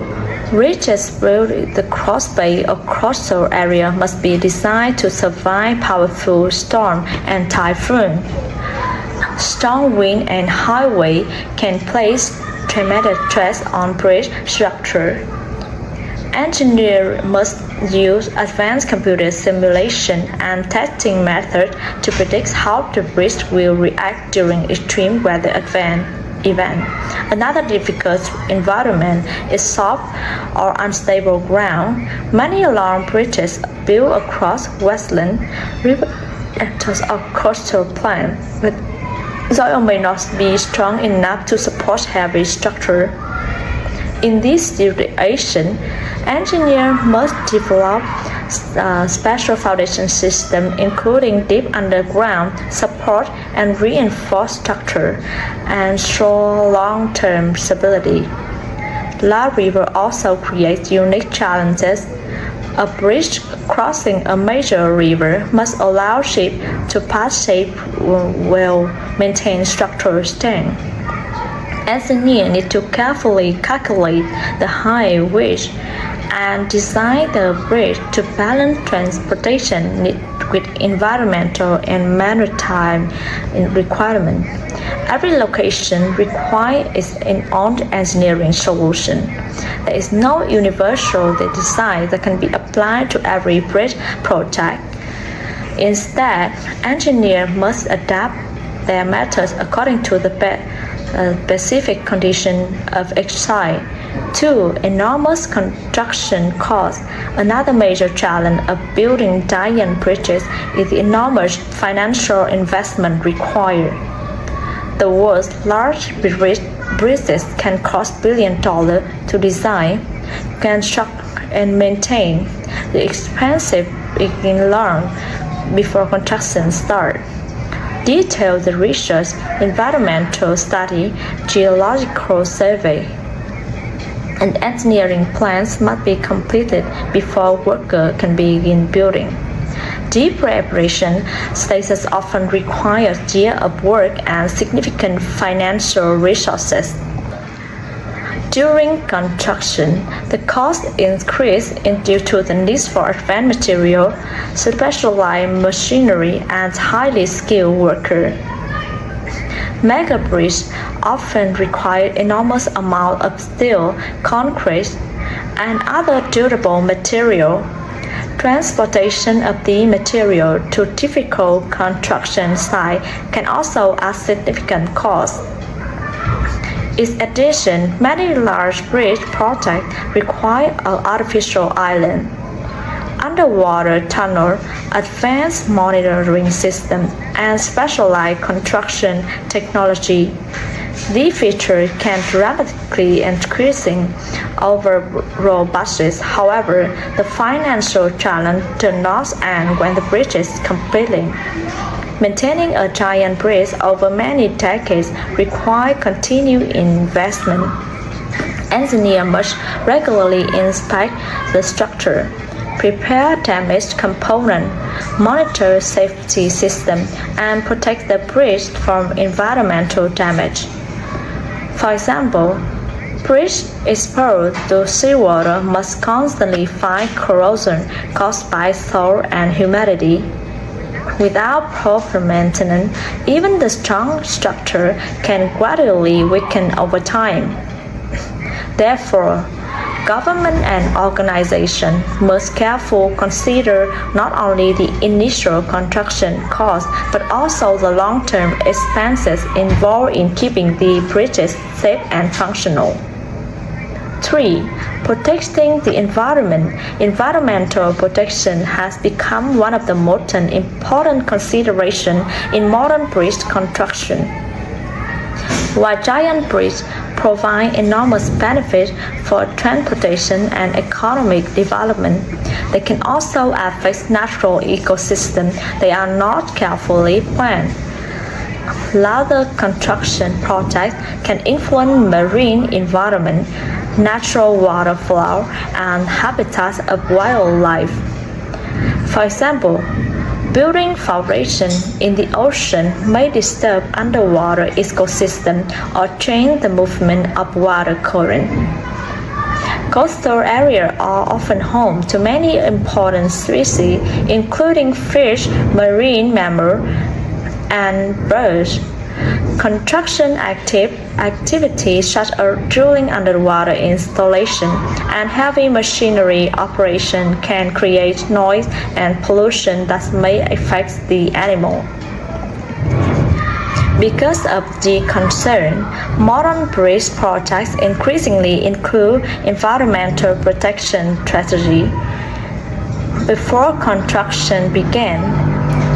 bridges built in the crossbay or coastal area must be designed to survive powerful storm and typhoon. Strong wind and high wave can place tremendous stress on bridge structure. Engineers must use advanced computer simulation and testing methods to predict how the bridge will react during extreme weather event. Another difficult environment is soft or unstable ground. Many long bridges built across wetland, river deltas, or coastal plains, but soil may not be strong enough to support heavy structure. In this situation, engineers must develop special foundation systems, including deep underground support and reinforced structure, and ensure long-term stability. Large rivers also create unique challenges. A bridge crossing a major river must allow ships to pass safe while maintaining structural strength. Engineers need to carefully calculate the height, width, and design the bridge to balance transportation needs with environmental and maritime requirements. Every location requires its own engineering solution. There is no universal design that can be applied to every bridge project. Instead, engineers must adapt their methods according to the specific conditions of each site. 2. Enormous construction costs. Another major challenge of building giant bridges is the enormous financial investment required. The world's large bridges can cost billions of dollars to design, construct, and maintain. The expensive begin long before construction starts. Detailed research, environmental study, geological survey, and engineering plans must be completed before workers can begin building. Deep preparation stages often require years of work and significant financial resources. During construction, the cost increases due to the need for advanced material, specialized machinery, and highly skilled workers. Mega bridges often require enormous amounts of steel, concrete, and other durable material. Transportation of the material to difficult construction sites can also add significant costs. In addition, many large bridge projects require an artificial island, underwater tunnel, advanced monitoring systems, and specialized construction technology. These features can dramatically increase overall budgets. However, the financial challenge does not end when the bridge is completed. Maintaining a giant bridge over many decades requires continued investment. Engineers must regularly inspect the structure, prepare damaged components, monitor safety systems, and protect the bridge from environmental damage. For example, bridges exposed to seawater must constantly fight corrosion caused by salt and humidity. Without proper maintenance, even the strong structure can gradually weaken over time. Therefore, government and organizations must carefully consider not only the initial construction costs but also the long-term expenses involved in keeping the bridges safe and functional. 3. Protecting the environment. Environmental protection has become one of the most important considerations in modern bridge construction. While giant bridges provide enormous benefits for transportation and economic development, they can also affect natural ecosystems they are not carefully planned. Larger construction projects can influence marine environment, natural water flow, and habitats of wildlife. For example, building foundations in the ocean may disturb underwater ecosystems or change the movement of water current. Coastal areas are often home to many important species, including fish, marine mammals, and birds. Construction activities such as drilling underwater installation and heavy machinery operation can create noise and pollution that may affect the animal. Because of the concern, modern bridge projects increasingly include environmental protection strategies. Before construction began,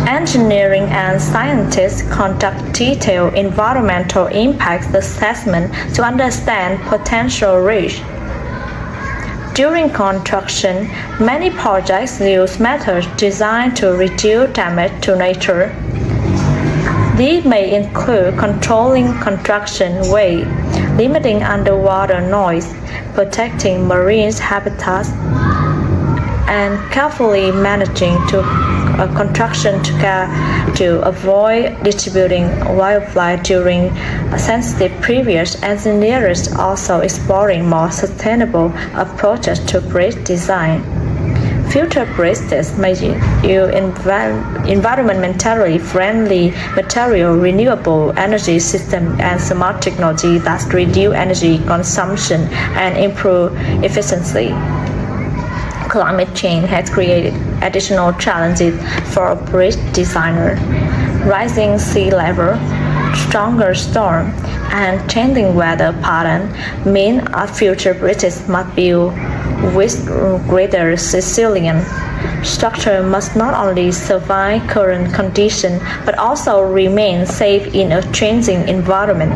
engineering and scientists conduct detailed environmental impact assessment to understand potential risks. During construction, many projects use methods designed to reduce damage to nature. These may include controlling construction weight, limiting underwater noise, protecting marine habitats, and carefully managing construction to avoid distributing wildfire during sensitive periods. Engineers also exploring more sustainable approaches to bridge design. Future bridges may use environmentally friendly material, renewable energy systems, and smart technology that reduce energy consumption and improve efficiency. Climate change has created additional challenges for a bridge designer. Rising sea level, stronger storm, and changing weather patterns mean our future bridges must be with greater resilience. Structure must not only survive current conditions but also remain safe in a changing environment.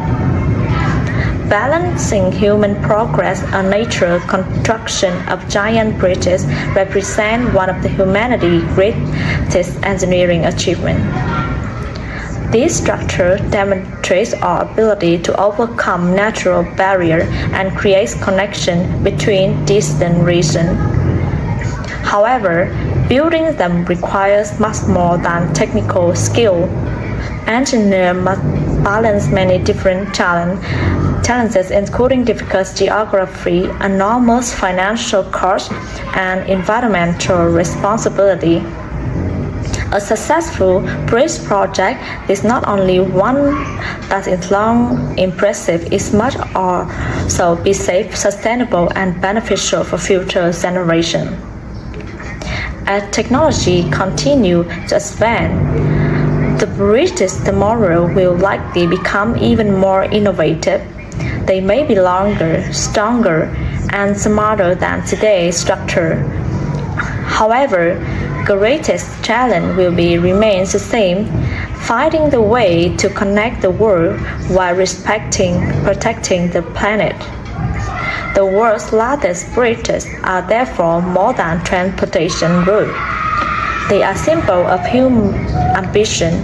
Balancing human progress and natural construction of giant bridges represents one of the humanity's greatest engineering achievements. This structure demonstrates our ability to overcome natural barriers and creates connection between distant regions. However, building them requires much more than technical skill. Engineers must balance many different challenges including difficult geography, enormous financial costs, and environmental responsibility. A successful bridge project is not only one that is long, impressive, it must also be safe, sustainable, and beneficial for future generations. As technology continues to expand, the bridges tomorrow will likely become even more innovative. They may be longer, stronger, and smarter than today's structure. However, greatest challenge will remain the same, finding the way to connect the world while protecting the planet. The world's largest bridges are therefore more than transportation routes. They are symbols of human ambition,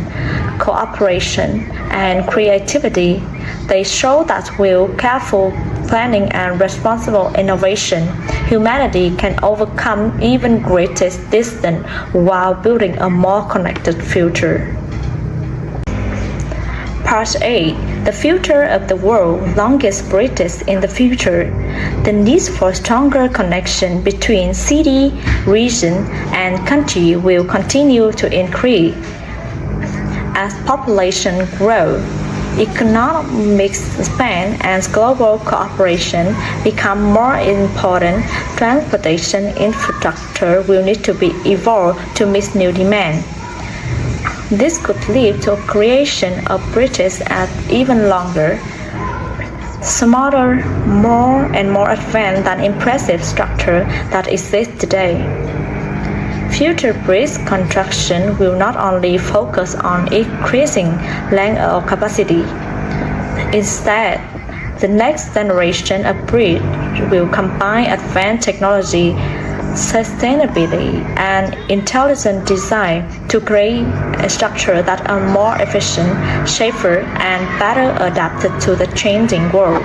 cooperation, and creativity. They show that with careful planning and responsible innovation, humanity can overcome even greatest distance while building a more connected future. Part 8. The future of the world's longest bridges in the future. The need for stronger connection between city, region, and country will continue to increase. As population grows, economic expand and global cooperation become more important, transportation infrastructure will need to be evolved to meet new demand. This could lead to creation of bridges at even longer, smarter, more and more advanced than impressive structure that exists today. Future bridge construction will not only focus on increasing length or capacity. Instead, the next generation of bridge will combine advanced technology, sustainability, and intelligent design to create a structure that are more efficient, safer, and better adapted to the changing world.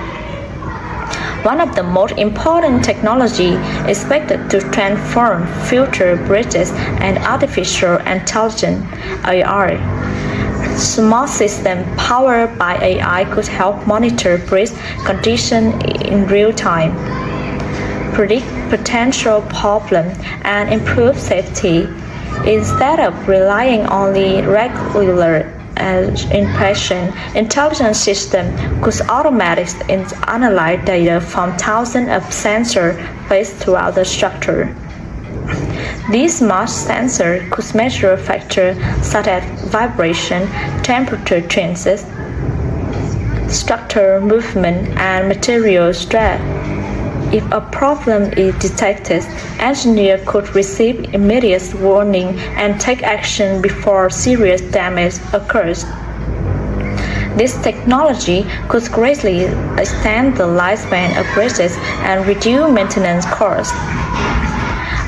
One of the most important technologies expected to transform future bridges and artificial intelligence (AI). Small systems powered by AI could help monitor bridge conditions in real time, predict potential problems, and improve safety. Instead of relying on regular impression, intelligent systems could automatically analyze data from thousands of sensors placed throughout the structure. These smart sensors could measure factors such as vibration, temperature changes, structure movement, and material stress. If a problem is detected, engineers could receive immediate warning and take action before serious damage occurs. This technology could greatly extend the lifespan of bridges and reduce maintenance costs.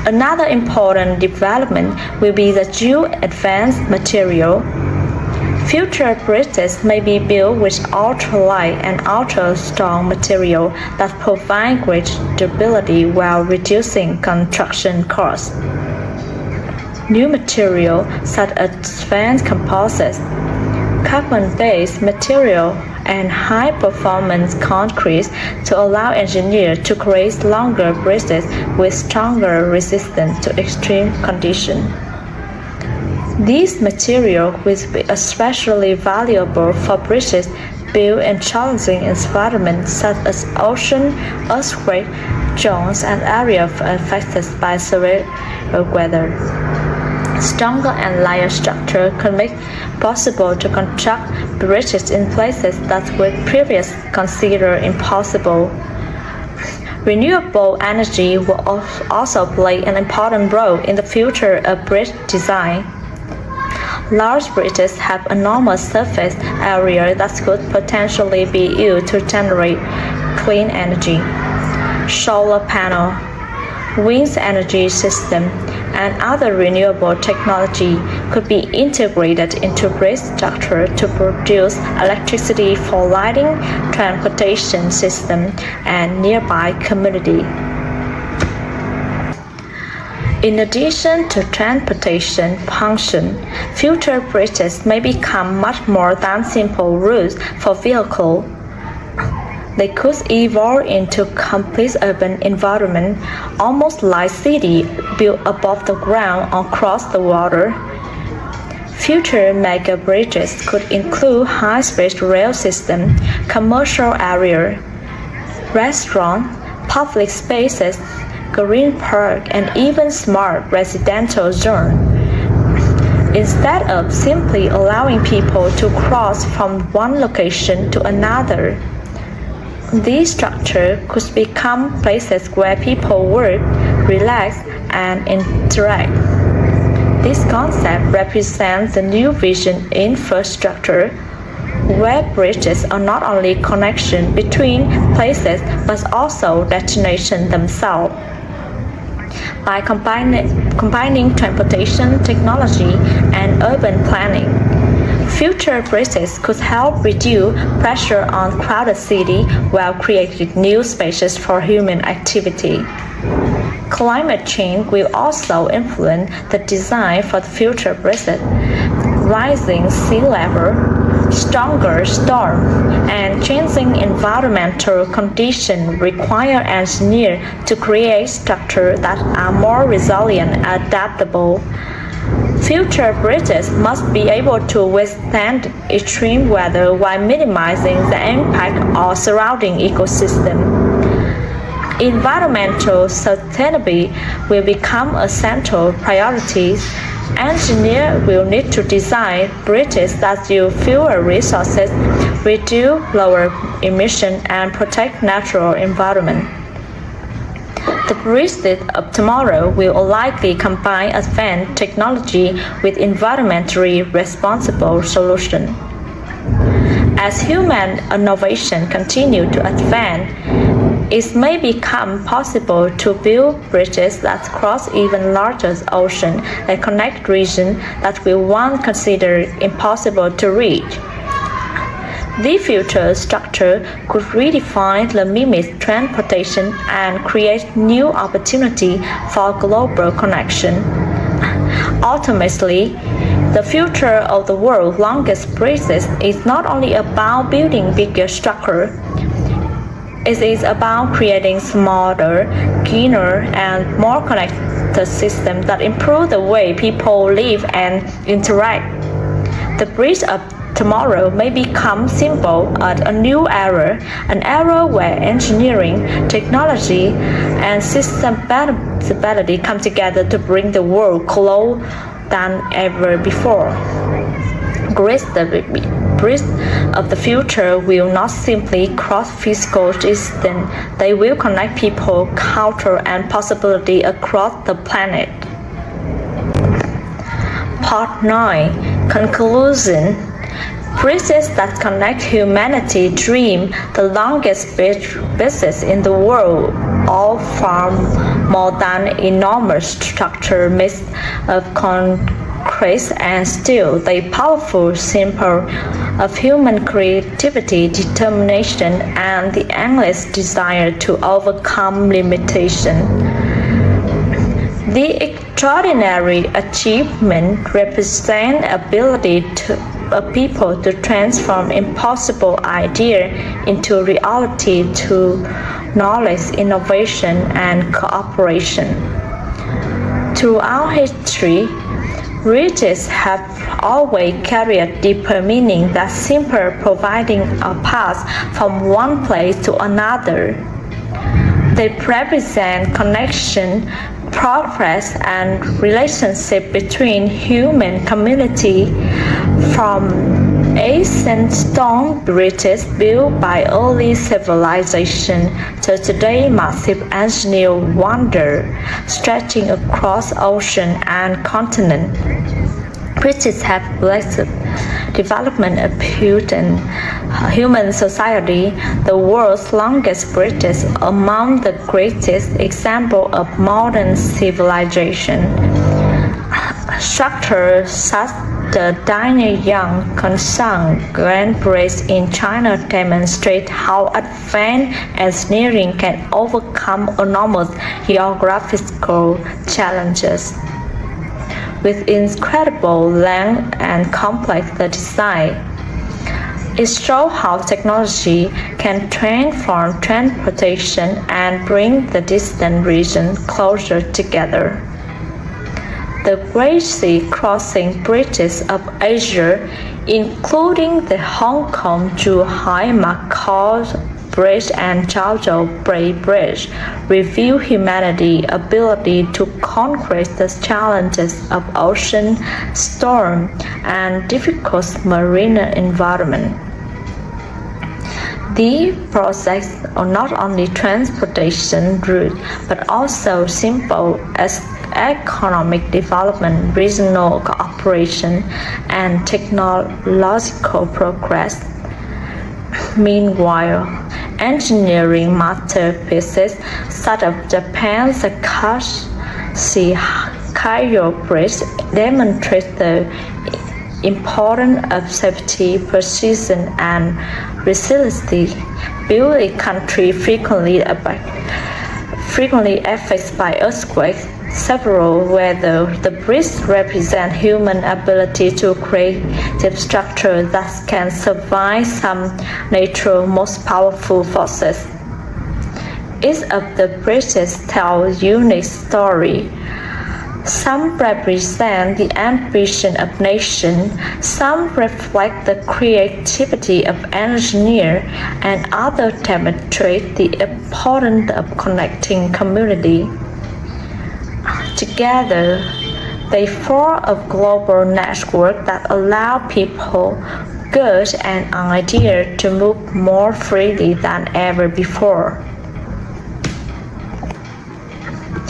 Another important development will be the advanced material. Future bridges may be built with ultra-light and ultra-strong material that provide great durability while reducing construction costs. New material such as advanced composites, carbon-based material, and high-performance concrete to allow engineers to create longer bridges with stronger resistance to extreme conditions. These materials will be especially valuable for bridges built in challenging environments such as ocean, earthquake zones, and areas affected by severe weather. Stronger and lighter structure could make possible to construct bridges in places that were previously considered impossible. Renewable energy will also play an important role in the future of bridge design. Large bridges have enormous surface area that could potentially be used to generate clean energy. Solar panel, wind energy system, and other renewable technology could be integrated into bridge structure to produce electricity for lighting, transportation system, and nearby community. In addition to transportation function, future bridges may become much more than simple routes for vehicles. They could evolve into complete urban environment, almost like cities built above the ground or across the water. Future mega bridges could include high-speed rail system, commercial area, restaurants, public spaces, green park, and even smart residential zone. Instead of simply allowing people to cross from one location to another, these structures could become places where people work, relax, and interact. This concept represents the new vision infrastructure, where bridges are not only connections between places but also destinations themselves. By combining transportation technology and urban planning, future bridges could help reduce pressure on crowded cities while creating new spaces for human activity. Climate change will also influence the design for the future bridges. Rising sea level, stronger storms, and changing environmental conditions require engineers to create structures that are more resilient and adaptable. Future bridges must be able to withstand extreme weather while minimizing the impact on surrounding ecosystems. Environmental sustainability will become a central priority. Engineers will need to design bridges that use fewer resources, reduce lower emissions, and protect natural environment. The bridges of tomorrow will likely combine advanced technology with environmentally responsible solutions. As human innovation continues to advance, it may become possible to build bridges that cross even larger oceans and connect regions that we once considered impossible to reach. The future structure could redefine the limits of transportation and create new opportunities for global connection. Ultimately, the future of the world's longest bridges is not only about building bigger structures. It is about creating smarter, greener, and more connected systems that improve the way people live and interact. The bridge of tomorrow may become symbol of a new era, an era where engineering, technology, and sustainability come together to bring the world closer than ever before. The bridge of the future will not simply cross physical distance, they will connect people, culture, and possibility across the planet. Part 9. Conclusion. Bridges that connect humanity dream the longest bridges in the world, all far more than enormous structure made of concrete concrete and steel, the powerful symbol of human creativity, determination, and the endless desire to overcome limitation. The extraordinary achievement represents ability of people to transform impossible idea into reality through knowledge, innovation, and cooperation. Throughout history, bridges have always carried deeper meaning than simply providing a path from one place to another. They represent connection, progress, and relationship between human community, from ancient stone bridges built by early civilization to today's massive engineering wonder stretching across ocean and continent. Bridges have blessed development of human society. The world's longest bridges among the greatest example of modern civilization. Structures such the Danyang Kansang Grand Bridge in China demonstrate how advanced engineering can overcome enormous geographical challenges. With incredible length and complex design, it shows how technology can transform transportation and bring the distant regions closer together. The Great Sea crossing bridges of Asia, including the Hong Kong-Zhuhai-Macau Bridge and Chaozhou Bay Bridge, reveal humanity's ability to conquer the challenges of ocean, storm, and difficult marine environment. These projects are not only transportation routes but also symbol as economic development, regional cooperation, and technological progress. Meanwhile, engineering masterpieces such as Japan's Akashi Kaiyo Bridge demonstrate the importance of safety, precision, and resiliency. Built a country frequently affected by earthquakes, several weather, the bridge represent human ability to create structures that can survive some nature's most powerful forces. Each of the bridges tells a unique story. Some represent the ambition of nations, some reflect the creativity of engineers, and others demonstrate the importance of connecting community. Together, they form a global network that allows people, goods, and ideas to move more freely than ever before.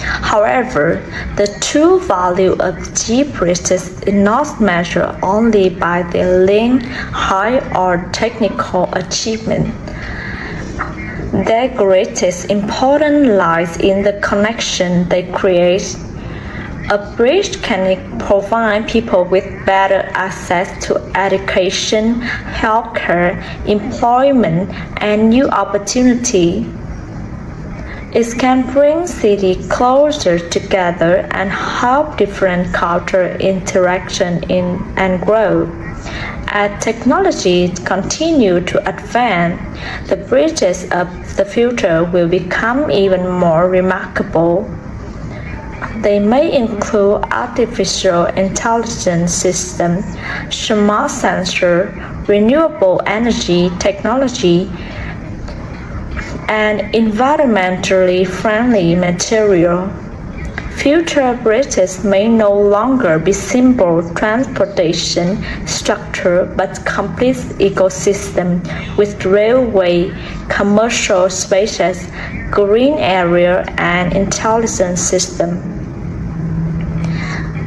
However, the true value of these bridges is not measured only by their length, height, or technical achievement. Their greatest importance lies in the connection they create. A bridge can provide people with better access to education, healthcare, employment, and new opportunities. It can bring cities closer together and help different cultures interaction and grow. As technology continues to advance, the bridges of the future will become even more remarkable. They may include artificial intelligence systems, smart sensors, renewable energy technology, and environmentally friendly material. Future bridges may no longer be simple transportation structure but complete ecosystem with railway, commercial spaces, green area, and intelligent system.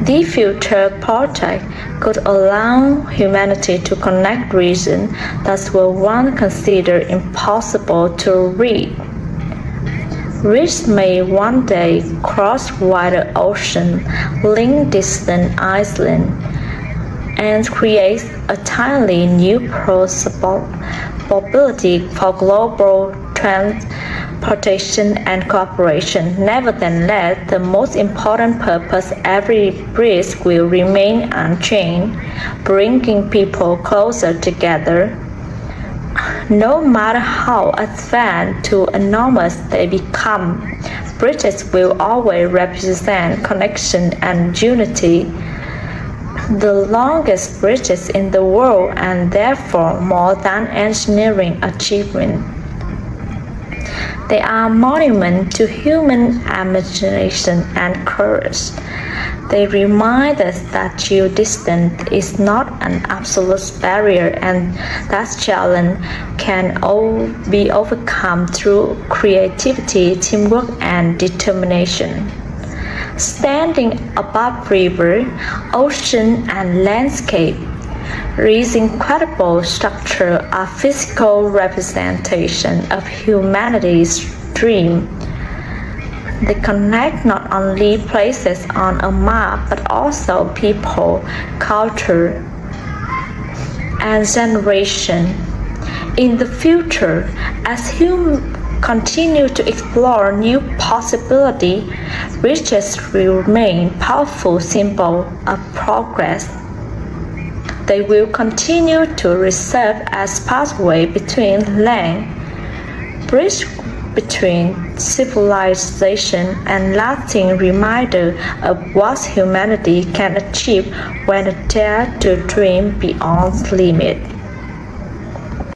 The future project could allow humanity to connect regions that were once considered impossible to reach. Which may one day cross wider ocean, link distant islands, and creates a entirely new possibility for global transportation and cooperation. Nevertheless, the most important purpose every bridge will remain unchanged, bringing people closer together. No matter how advanced or enormous they become, bridges will always represent connection and unity. The longest bridges in the world and therefore more than engineering achievement. They are monuments to human imagination and courage. They remind us that distance is not an absolute barrier and that challenge can be overcome through creativity, teamwork, and determination. Standing above river, ocean, and landscape, these incredible structures are physical representation of humanity's dream. They connect not only places on a map but also people, culture, and generation. In the future, as humans continue to explore new possibilities, bridges will remain powerful symbols of progress. They will continue to serve as pathway between land, bridge between civilization, and lasting reminder of what humanity can achieve when it dares to dream beyond limits.